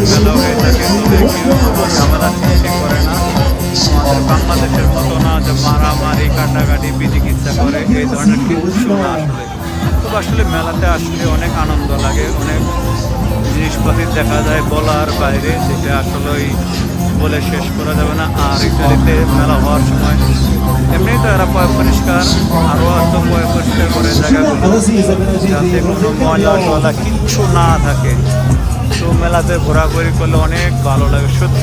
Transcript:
ঝামেলা হয়ে থাকে, তবে কেউ কোনো ঝামেলা সৃষ্টি করে না। আমাদের বাংলাদেশের মতো না যে মারামারি কাটাকাটি বিচিকিৎসা করে, এই ধরনের কিছু না আসলে। তবে আসলে মেলাতে আসলে অনেক আনন্দ লাগে, অনেক জিনিসপাতি দেখা যায় বলার বাইরে, যেটা আসলেই বলে শেষ করা যাবে না। আর ইত্যাদিতে মেলা হওয়ার সময় এমনি তো এরা পরিষ্কার, আরও এত পরিষ্কার করে জায়গাগুলো যাতে কোনো ময়লা টয়লা কিচ্ছু না থাকে। তো মেলাতে ঘোরাঘুরি করলে অনেক ভালো লাগে সত্যি।